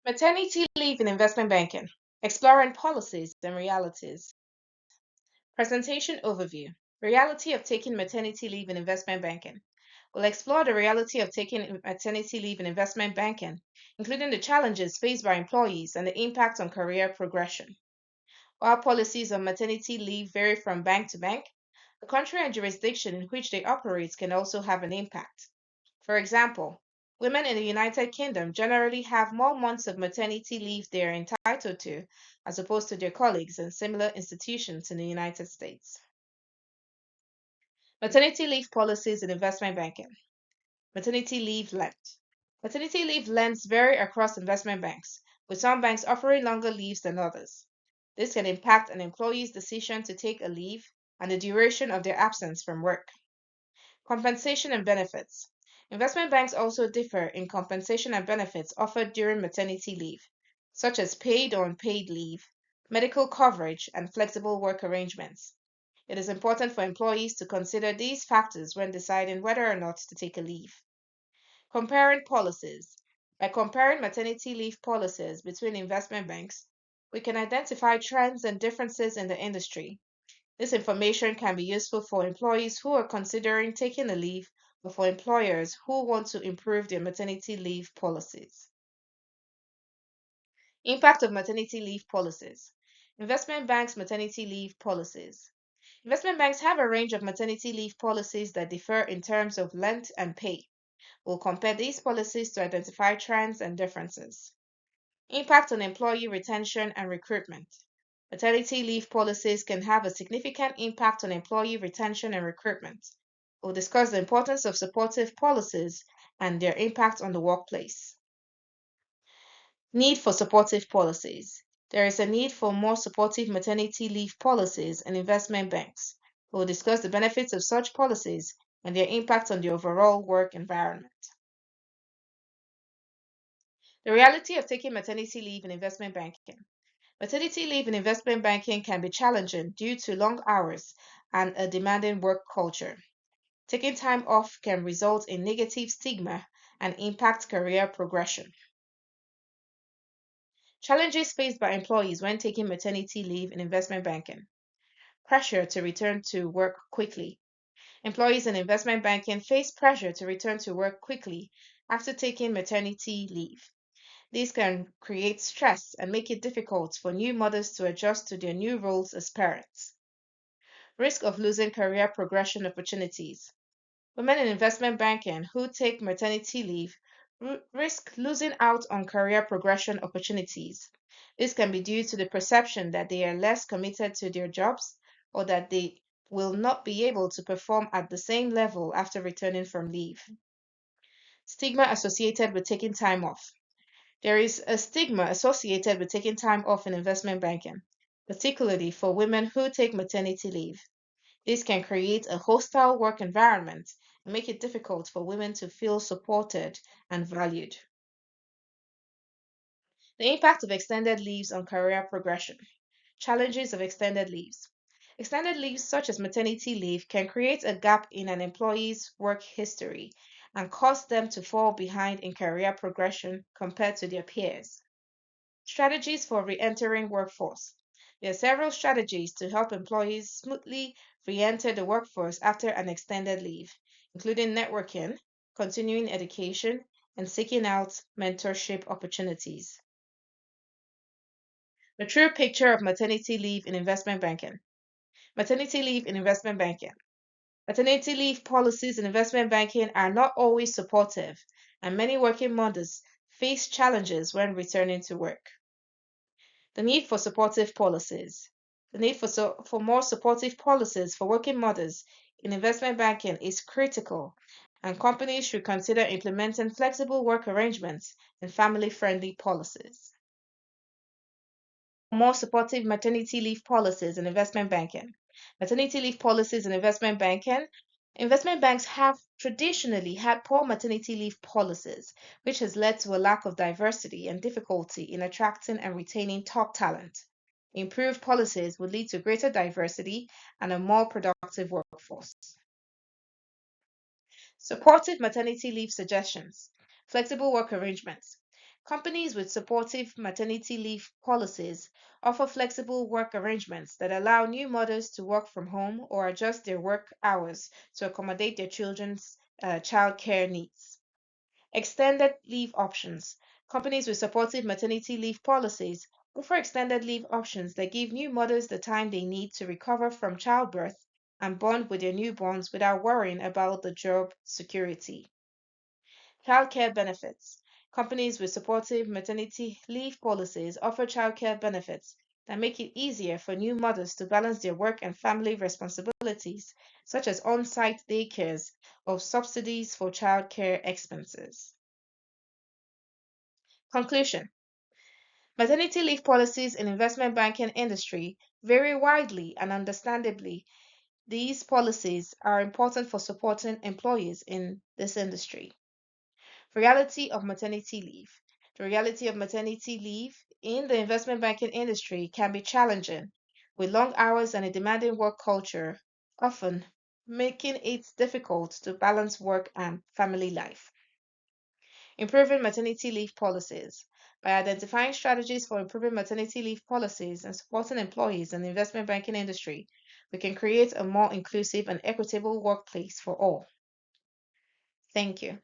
Maternity leave in investment banking, exploring policies and realities. Presentation overview. Reality of taking maternity leave in investment banking. We'll explore the reality of taking maternity leave in investment banking, including the challenges faced by employees and the impact on career progression. While policies on maternity leave vary from bank to bank, the country and jurisdiction in which they operate can also have an impact. For example, women in the United Kingdom generally have more months of maternity leave they are entitled to as opposed to their colleagues in similar institutions in the United States. Maternity leave policies in investment banking. Maternity leave length. Maternity leave lengths vary across investment banks, with some banks offering longer leaves than others. This can impact an employee's decision to take a leave and the duration of their absence from work. Compensation and benefits. Investment banks also differ in compensation and benefits offered during maternity leave, such as paid or unpaid leave, medical coverage, and flexible work arrangements. It is important for employees to consider these factors when deciding whether or not to take a leave. Comparing policies. By comparing maternity leave policies between investment banks, we can identify trends and differences in the industry. This information can be useful for employees who are considering taking a leave or for employers who want to improve their maternity leave policies. Impact of maternity leave policies. Investment banks' maternity leave policies. Investment banks have a range of maternity leave policies that differ in terms of length and pay. We'll compare these policies to identify trends and differences. Impact on employee retention and recruitment. Maternity leave policies can have a significant impact on employee retention and recruitment. We'll discuss the importance of supportive policies and their impact on the workplace. Need for supportive policies. There is a need for more supportive maternity leave policies in investment banks. We'll discuss the benefits of such policies and their impact on the overall work environment. The reality of taking maternity leave in investment banking. Maternity leave in investment banking can be challenging due to long hours and a demanding work culture. Taking time off can result in negative stigma and impact career progression. Challenges faced by employees when taking maternity leave in investment banking. Pressure to return to work quickly. Employees in investment banking face pressure to return to work quickly after taking maternity leave. These can create stress and make it difficult for new mothers to adjust to their new roles as parents. Risk of losing career progression opportunities. Women in investment banking who take maternity leave risk losing out on career progression opportunities. This can be due to the perception that they are less committed to their jobs or that they will not be able to perform at the same level after returning from leave. Stigma associated with taking time off. There is a stigma associated with taking time off in investment banking, particularly for women who take maternity leave. This can create a hostile work environment and make it difficult for women to feel supported and valued. The impact of extended leaves on career progression. Challenges of extended leaves. Extended leaves, such as maternity leave, can create a gap in an employee's work history and cause them to fall behind in career progression compared to their peers. Strategies for re-entering workforce. There are several strategies to help employees smoothly re-enter the workforce after an extended leave, including networking, continuing education, and seeking out mentorship opportunities. The true picture of maternity leave in investment banking. Maternity leave in investment banking. Maternity leave policies in investment banking are not always supportive, and many working mothers face challenges when returning to work. The need for supportive policies. The need for more supportive policies for working mothers in investment banking is critical, and companies should consider implementing flexible work arrangements and family-friendly policies. More supportive maternity leave policies in investment banking. Maternity leave policies in investment banking. Investment banks have traditionally had poor maternity leave policies, which has led to a lack of diversity and difficulty in attracting and retaining top talent. Improved policies would lead to greater diversity and a more productive workforce. Supportive maternity leave suggestions. Flexible work arrangements. Companies with supportive maternity leave policies offer flexible work arrangements that allow new mothers to work from home or adjust their work hours to accommodate their children's childcare needs. Extended leave options. Companies with supportive maternity leave policies offer extended leave options that give new mothers the time they need to recover from childbirth and bond with their newborns without worrying about the job security. Childcare benefits. Companies with supportive maternity leave policies offer childcare benefits that make it easier for new mothers to balance their work and family responsibilities, such as on site daycares or subsidies for childcare expenses. Conclusion. Maternity leave policies in investment banking industry vary widely and understandably. These policies are important for supporting employees in this industry. Reality of maternity leave. The reality of maternity leave in the investment banking industry can be challenging, with long hours and a demanding work culture, often making it difficult to balance work and family life. Improving maternity leave policies. By identifying strategies for improving maternity leave policies and supporting employees in the investment banking industry, we can create a more inclusive and equitable workplace for all. Thank you.